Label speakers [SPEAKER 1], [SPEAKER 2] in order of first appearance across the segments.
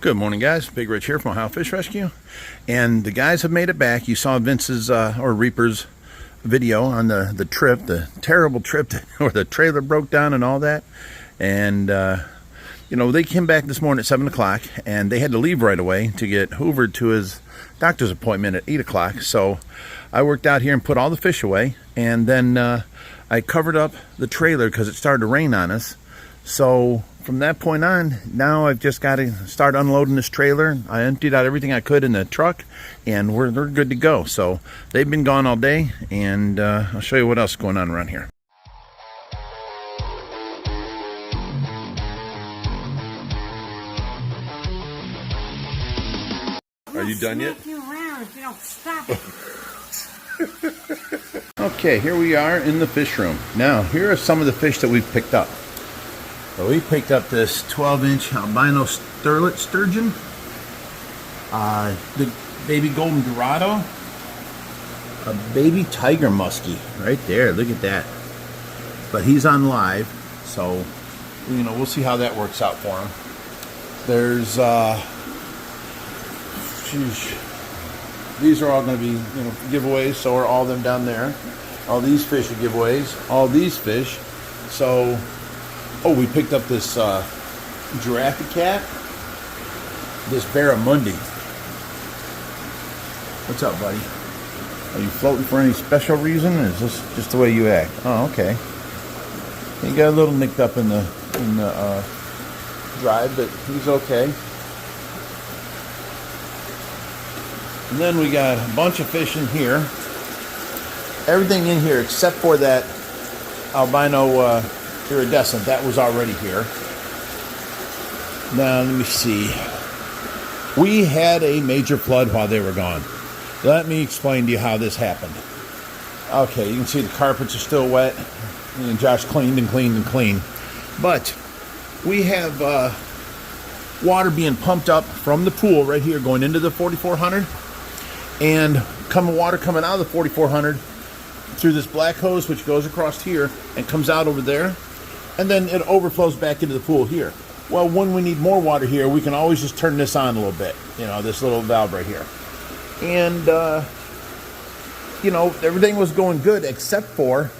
[SPEAKER 1] Good morning, guys. Big Rich here from Ohio Fish Rescue, and the guys have made it back. You saw Vince's or Reaper's video on the trip, the terrible trip where the trailer broke down and all that. And you know, they came back this morning at 7 o'clock, and they had to leave right away to get Hoovered to his doctor's appointment at 8 o'clock. So I worked out here and put all the fish away, and then I covered up the trailer because it started to rain on us. So from that point on, now I've just got to start unloading this trailer. I emptied out everything I could in the truck, and we're good to go. So they've been gone all day, and I'll show you what else is going on around here. Are you done yet?
[SPEAKER 2] You around if you don't stop.
[SPEAKER 1] Okay, here we are in the fish room. Now, here are some of the fish that we've picked up. So we picked up this 12-inch albino sturgeon, the baby golden dorado, a baby tiger muskie right there. Look at that. But he's on live, so you know, we'll see how that works out for him. There's these are all going to be, you know, giveaways. So are all of them down there. All these fish are giveaways. All these fish. So. Oh, we picked up this giraffe cat, this barramundi. What's up, buddy? Are you floating for any special reason, or is this just the way you act? Oh, okay. He got a little nicked up in the drive, but he's okay. And then we got a bunch of fish in here. Everything in here except for that albino iridescent, that was already here. Now let me see. We had a major flood while they were gone. Let me explain to you how this happened. Okay, you can see the carpets are still wet, and Josh cleaned and cleaned and cleaned. But we have water being pumped up from the pool right here going into the 4400, and water coming out of the 4400 through this black hose which goes across here and comes out over there. And then it overflows back into the pool here. Well, when we need more water here, we can always just turn this on a little bit. You know, this little valve right here. And, you know, everything was going good except for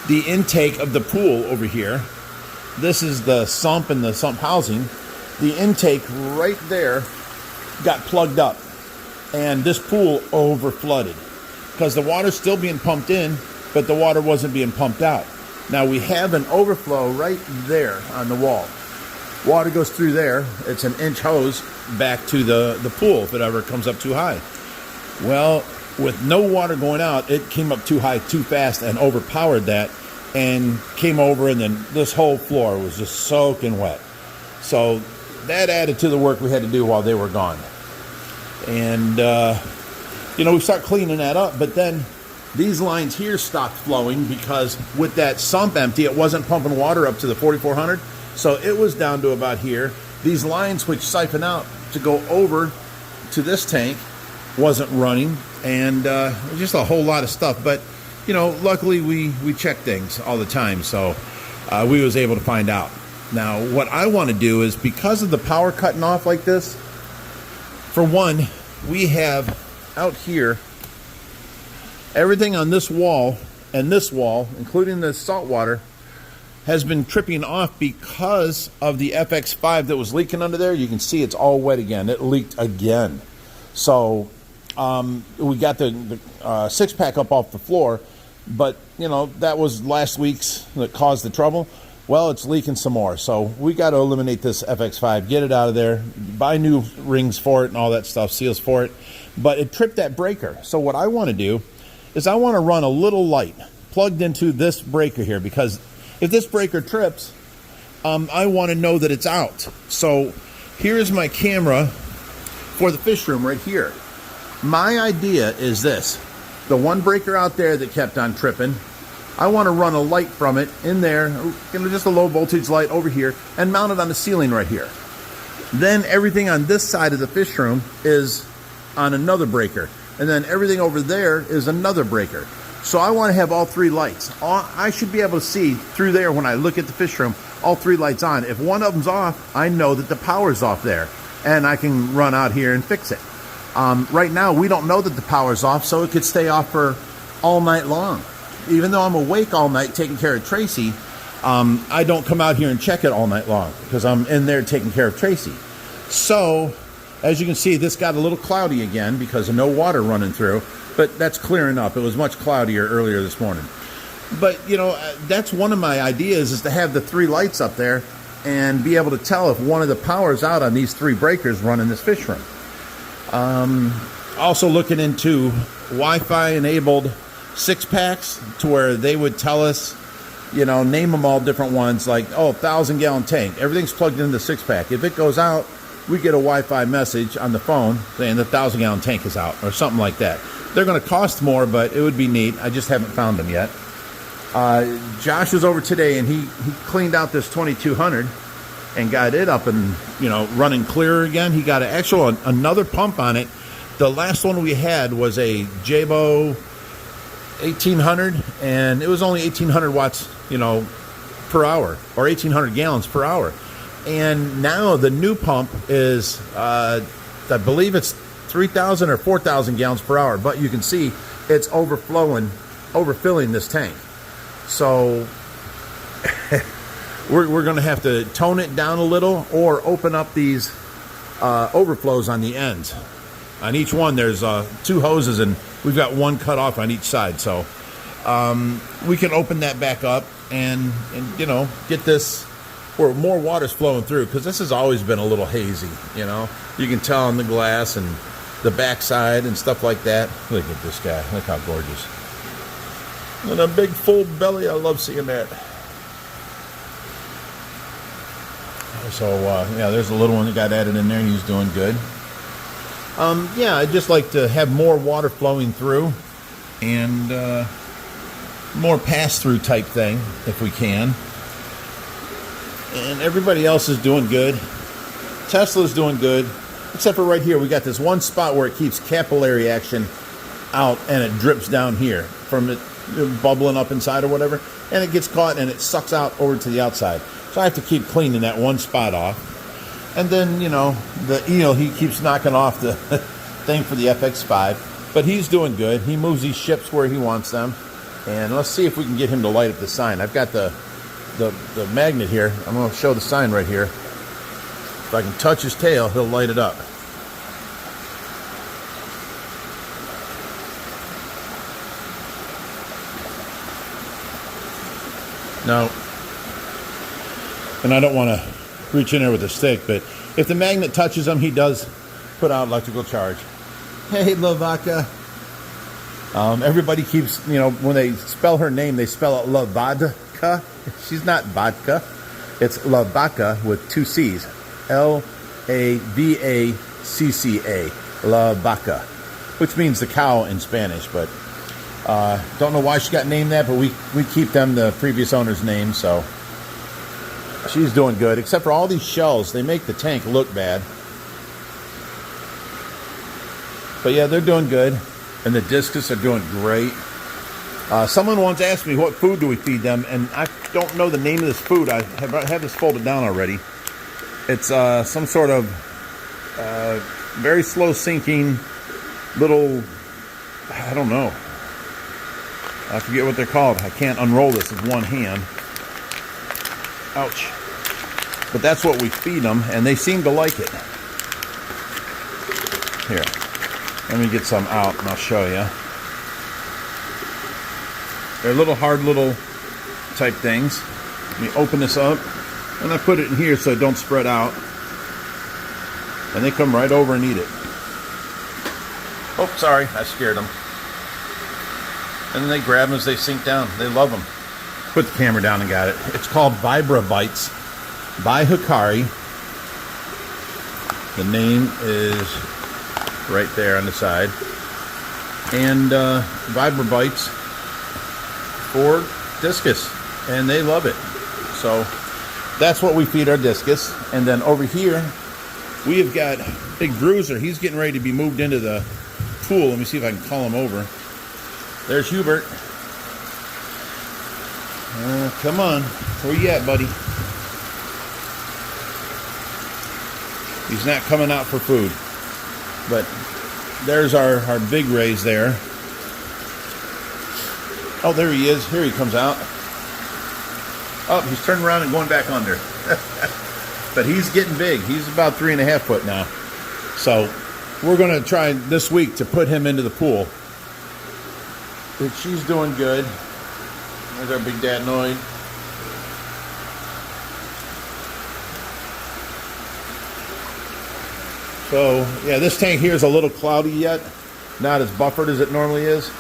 [SPEAKER 1] the intake of the pool over here. This is the sump and the sump housing. The intake right there got plugged up. And this pool over flooded because the water's still being pumped in, but the water wasn't being pumped out. Now we have an overflow right there on the wall. Water goes through there. It's an inch hose back to the pool if it ever comes up too high. Well, with no water going out, it came up too high too fast and overpowered that and came over, and then this whole floor was just soaking wet. So that added to the work we had to do while they were gone. And, you know, we start cleaning that up, but then these lines here stopped flowing because with that sump empty, it wasn't pumping water up to the 4400. So it was down to about here. These lines which siphon out to go over to this tank wasn't running, and just a whole lot of stuff. But, you know, luckily we check things all the time, so we was able to find out. Now, what I want to do is, because of the power cutting off like this, for one, we have out here everything on this wall and this wall, including the saltwater, has been tripping off because of the FX5 that was leaking under there. You can see it's all wet again. It leaked again. So we got the six-pack up off the floor, but, you know, that was last week's that caused the trouble. Well, it's leaking some more. So we got to eliminate this FX5, get it out of there, buy new rings for it and all that stuff, seals for it. But it tripped that breaker. So what I want to do is I want to run a little light plugged into this breaker here, because if this breaker trips, I want to know that it's out. So here's my camera for the fish room right here. My idea is this: the one breaker out there that kept on tripping, I want to run a light from it in there, you know, just a low voltage light over here, and mount it on the ceiling right here. Then everything on this side of the fish room is on another breaker. And then everything over there is another breaker. So I want to have all three lights. I should be able to see through there when I look at the fish room all 3 lights on. If one of them's off, I know that the power's off there, and I can run out here and fix it. Right now, we don't know that the power's off, so it could stay off for all night long. Even though I'm awake all night taking care of Tracy, I don't come out here and check it all night long because I'm in there taking care of Tracy. So, as you can see, this got a little cloudy again because of no water running through, but that's clearing up. It was much cloudier earlier this morning. But, you know, that's one of my ideas, is to have the 3 lights up there and be able to tell if one of the power's out on these 3 breakers running this fish room. Also looking into Wi-Fi enabled 6-packs to where they would tell us, you know, name them all different ones, like, oh, 1,000-gallon tank. Everything's plugged into the 6-pack. If it goes out, we get a Wi-Fi message on the phone saying the 1,000-gallon tank is out or something like that. They're going to cost more, but it would be neat. I just haven't found them yet. Josh was over today, and he cleaned out this 2200 and got it up and, you know, running clearer again. He got another pump on it. The last one we had was a Jabo 1800, and it was only 1800 watts, you know, per hour, or 1800 gallons per hour. And now the new pump is, I believe it's 3,000 or 4,000 gallons per hour, but you can see it's overfilling this tank. So we're going to have to tone it down a little or open up these overflows on the ends. On each one, there's 2 hoses, and we've got 1 cut off on each side. So we can open that back up and you know, get this where more water's flowing through, because this has always been a little hazy. You know, you can tell on the glass and the backside and stuff like that. Look at this guy. Look how gorgeous. And a big full belly. I love seeing that. So, yeah, there's a little one that got added in there. He's doing good. Yeah, I'd just like to have more water flowing through and more pass-through type thing, if we can. And everybody else is doing good. Tesla's doing good. Except for right here, we got this one spot where it keeps capillary action out, and it drips down here from it bubbling up inside or whatever, and it gets caught and it sucks out over to the outside. So I have to keep cleaning that one spot off. And then, you know, the eel, he keeps knocking off the thing for the FX5, but he's doing good. He moves these ships where he wants them. And let's see if we can get him to light up the sign. I've got the magnet here. I'm going to show the sign right here. If I can touch his tail, he'll light it up. Now, and I don't want to reach in there with a stick, but if the magnet touches him, he does put out electrical charge. Hey, Lavaka. Everybody keeps, you know, when they spell her name, they spell it Lavadka. She's not vodka. It's Lavaka with 2 C's. L-A-V-A-C-C-A. Lavaka. Which means the cow in Spanish, but don't know why she got named that, but we keep them the previous owner's name, so she's doing good. Except for all these shells, they make the tank look bad. But yeah, they're doing good, and the discus are doing great. Someone once asked me what food do we feed them, and I don't know the name of this food. I have this folded down already. It's some sort of very slow sinking little, I don't know. I forget what they're called. I can't unroll this with one hand. Ouch. But that's what we feed them, and they seem to like it. Here, let me get some out and I'll show you. They're little hard little type things. Let me open this up, and I put it in here so it don't spread out. And they come right over and eat it. Oh, sorry, I scared them. And then they grab them as they sink down. They love them. Put the camera down and got it. It's called Bites by Hikari. The name is right there on the side. And Bites for discus. And they love it. So that's what we feed our discus. And then over here, we have got Big Bruiser. He's getting ready to be moved into the pool. Let me see if I can call him over. There's Hubert. Come on. Where you at, buddy? He's not coming out for food. But there's our big rays there. Oh, there he is. Here he comes out. Oh, he's turning around and going back under. But he's getting big. He's about 3.5 foot now. So we're going to try this week to put him into the pool. But she's doing good. There's our big datnoid. So, yeah, this tank here is a little cloudy yet. Not as buffered as it normally is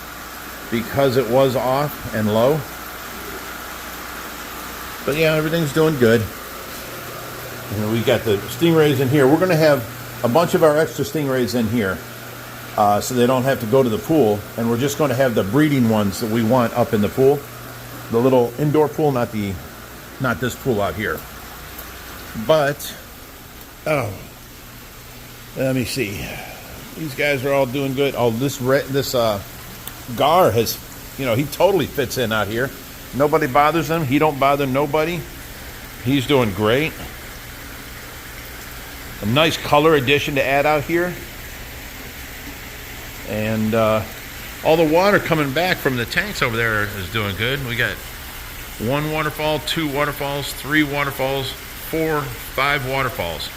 [SPEAKER 1] because it was off and low. But yeah, everything's doing good. And we got the stingrays in here. We're going to have a bunch of our extra stingrays in here so they don't have to go to the pool. And we're just going to have the breeding ones that we want up in the pool. The little indoor pool, not this pool out here. But, oh, let me see. These guys are all doing good. Oh, this gar has, you know, he totally fits in out here. Nobody bothers him. He don't bother nobody. He's doing great. A nice color addition to add out here. And all the water coming back from the tanks over there is doing good. We got 1 waterfall, 2 waterfalls, 3 waterfalls, 4, 5 waterfalls.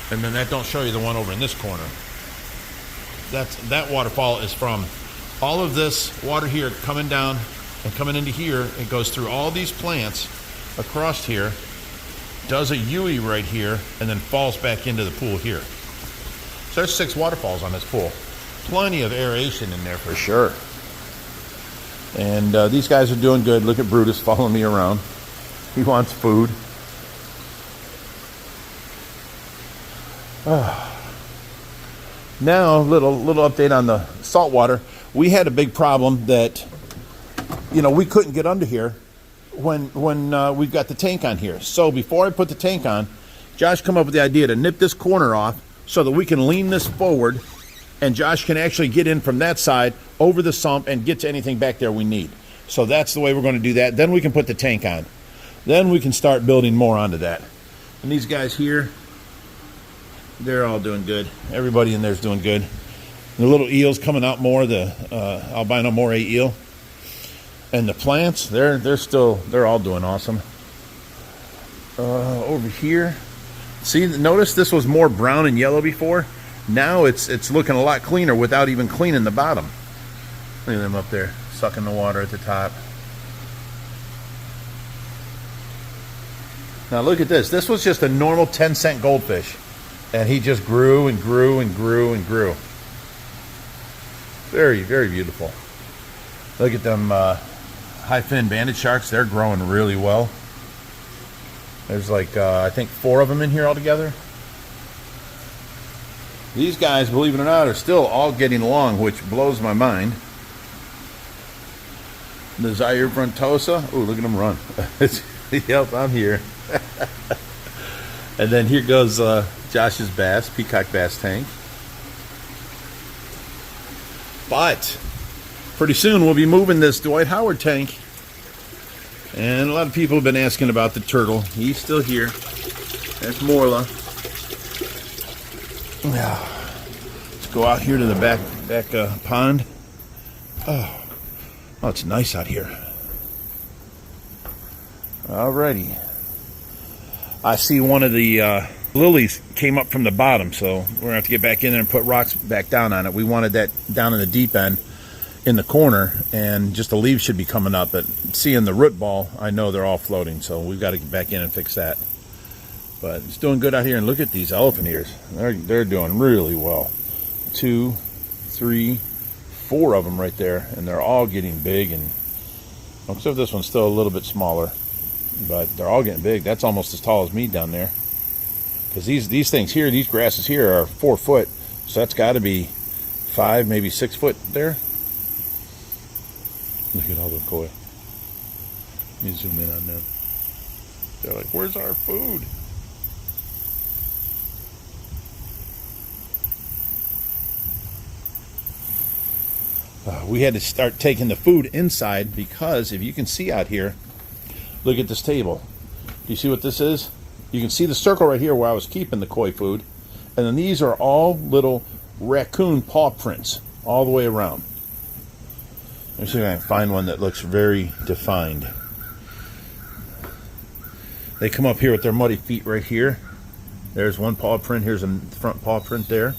[SPEAKER 1] And then that don't show you the one over in this corner. That waterfall is from all of this water here coming down and coming into here. It goes through all these plants across here, does a UE right here, and then falls back into the pool here. So there's 6 waterfalls on this pool. Plenty of aeration in there for sure. And these guys are doing good. Look at Brutus following me around. He wants food. Now, little update on the saltwater. We had a big problem that, you know, we couldn't get under here when we've got the tank on here. So before I put the tank on, Josh come up with the idea to nip this corner off so that we can lean this forward and Josh can actually get in from that side over the sump and get to anything back there we need. So that's the way we're going to do that. Then we can put the tank on. Then we can start building more onto that. And these guys here, they're all doing good. Everybody in there's doing good. The little eels coming out more, the albino moray eel. And the plants, they're all doing awesome. Over here, see, notice this was more brown and yellow before. Now it's looking a lot cleaner without even cleaning the bottom. Look at them up there, sucking the water at the top. Now look at this. This was just a normal 10-cent goldfish. And he just grew and grew and grew and grew. Very, very beautiful. Look at them high fin banded sharks. They're growing really well. There's like, I think 4 of them in here altogether. These guys, believe it or not, are still all getting along, which blows my mind. The Zaire Frontosa. Oh, look at them run. Yep, I'm here. And then here goes Josh's bass, peacock bass tank. But pretty soon we'll be moving this Dwight Howard tank. And a lot of people have been asking about the turtle. He's still here. That's Morla. Let's go out here to the back pond. Oh, it's nice out here. Alrighty. I see one of the lilies came up from the bottom, so we're gonna have to get back in there and put rocks back down on it. We wanted that down in the deep end in the corner, and just the leaves should be coming up, but seeing the root ball, I know they're all floating, so we've got to get back in and fix that. But it's doing good out here. And look at these elephant ears. They're doing really well. 2, 3, 4 of them right there, and they're all getting big. And except this one's still a little bit smaller, but they're all getting big. That's almost as tall as me down there. Because these things here, these grasses here are 4 foot, so that's got to be 5, maybe 6 foot there. Look at all the koi. Let me zoom in on them. They're like, where's our food? We had to start taking the food inside because if you can see out here, look at this table. Do you see what this is? You can see the circle right here where I was keeping the koi food. And then these are all little raccoon paw prints all the way around. Let me see if I can find one that looks very defined. They come up here with their muddy feet right here. There's one paw print. Here's a front paw print there.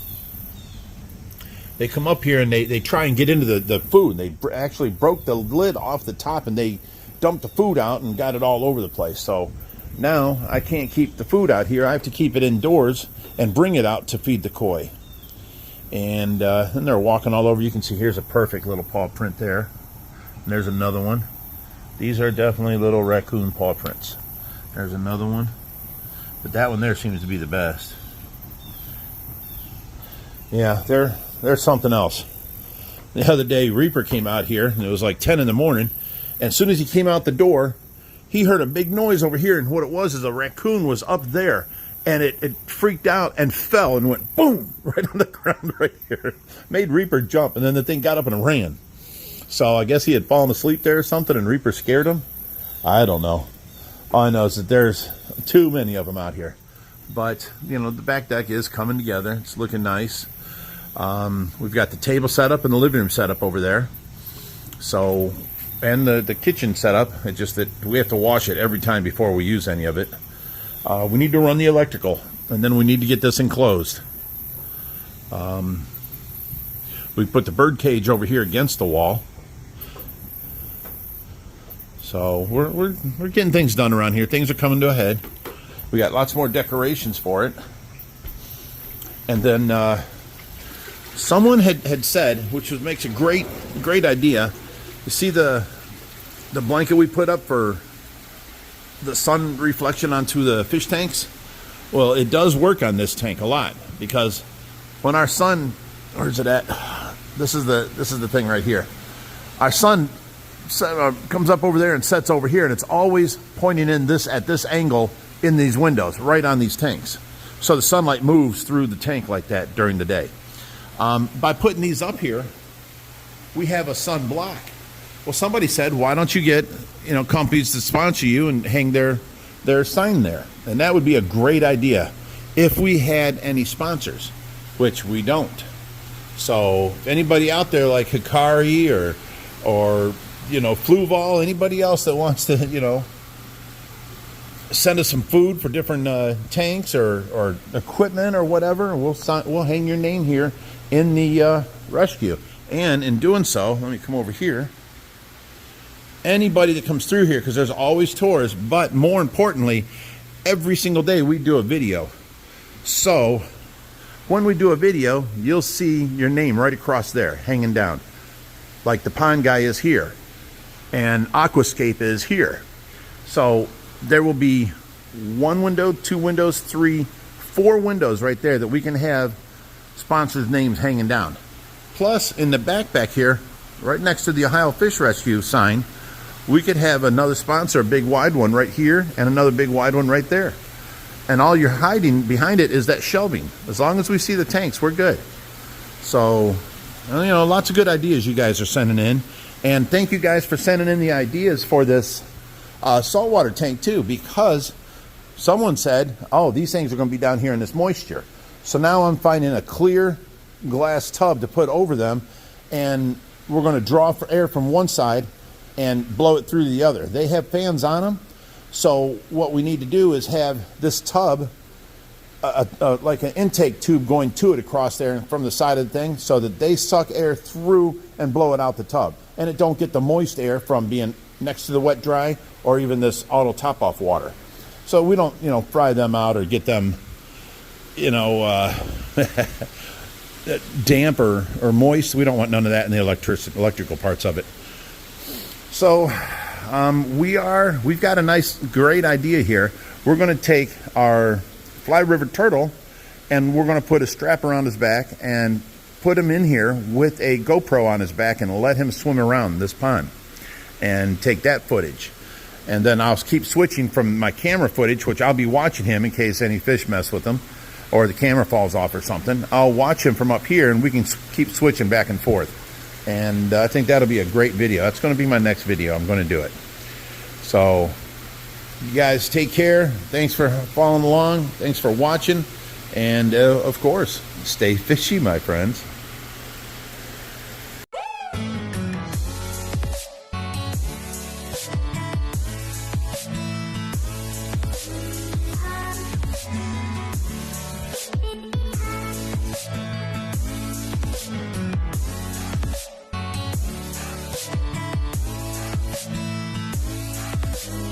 [SPEAKER 1] They come up here and they try and get into the food. They actually broke the lid off the top and they dumped the food out and got it all over the place. So now I can't keep the food out here. I have to keep it indoors and bring it out to feed the koi. And then they're walking all over. You can see here's a perfect little paw print there. And there's another one. These are definitely little raccoon paw prints. There's another one. But that one there seems to be the best. Yeah, there's something else. The other day, Reaper came out here, and it was like 10 in the morning. And as soon as he came out the door, he heard a big noise over here. And what it was is a raccoon was up there. And it freaked out and fell and went boom right on the ground right here. Made Reaper jump, and then the thing got up and ran. So I guess he had fallen asleep there or something, and Reaper scared him. I don't know. All I know is that there's too many of them out here. But, you know, the back deck is coming together. It's looking nice. We've got the table set up and the living room set up over there. So, and the kitchen set up. It's just that we have to wash it every time before we use any of it. We need to run the electrical, and then we need to get this enclosed. We put the bird cage over here against the wall. So we're getting things done around here. Things are coming to a head. We got lots more decorations for it. And then someone had said, which makes a great idea. You see the blanket we put up for the sun reflection onto the fish tanks? Well, it does work on this tank a lot, because when our sun, where's it at? This is the thing right here. Our sun comes up over there and sets over here, and it's always pointing in at this angle in these windows, right on these tanks. So the sunlight moves through the tank like that during the day. By putting these up here, we have a sun block. Well, somebody said, why don't you get, companies to sponsor you and hang their sign there? And that would be a great idea if we had any sponsors, which we don't. So if anybody out there like Hikari or Fluval, anybody else that wants to, send us some food for different tanks or equipment or whatever, we'll hang your name here in the rescue. And in doing so, let me come over here. Anybody that comes through here, because there's always tours, but more importantly, every single day we do a video. So when we do a video, you'll see your name right across there hanging down, like the pond guy is here and aquascape is here. So there will be 1 window, 2 windows, 3, 4 windows right there that we can have sponsors' names hanging down. Plus, in the back here, right next to the Ohio Fish Rescue sign, we could have another sponsor, a big wide one right here, and another big wide one right there. And all you're hiding behind it is that shelving. As long as we see the tanks, we're good. So, lots of good ideas you guys are sending in. And thank you guys for sending in the ideas for this saltwater tank too, because someone said, oh, these things are going to be down here in this moisture. So now I'm finding a clear glass tub to put over them, and we're going to draw for air from one side and blow it through the other. They have fans on them, so what we need to do is have this tub, like an intake tube going to it across there from the side of the thing, so that they suck air through and blow it out the tub, and it don't get the moist air from being next to the wet dry or even this auto top off water. So we don't fry them out or get them damp or moist. We don't want none of that in the electrical parts of it. So we've got a great idea here. We're going to take our fly river turtle and we're going to put a strap around his back and put him in here with a GoPro on his back and let him swim around this pond and take that footage. And then I'll keep switching from my camera footage, which I'll be watching him in case any fish mess with him or the camera falls off or something. I'll watch him from up here and we can keep switching back and forth. And I think that'll be a great video. That's going to be my next video. I'm going to do it. So You guys take care. Thanks for following along. Thanks for watching. And of course, stay fishy, my friends.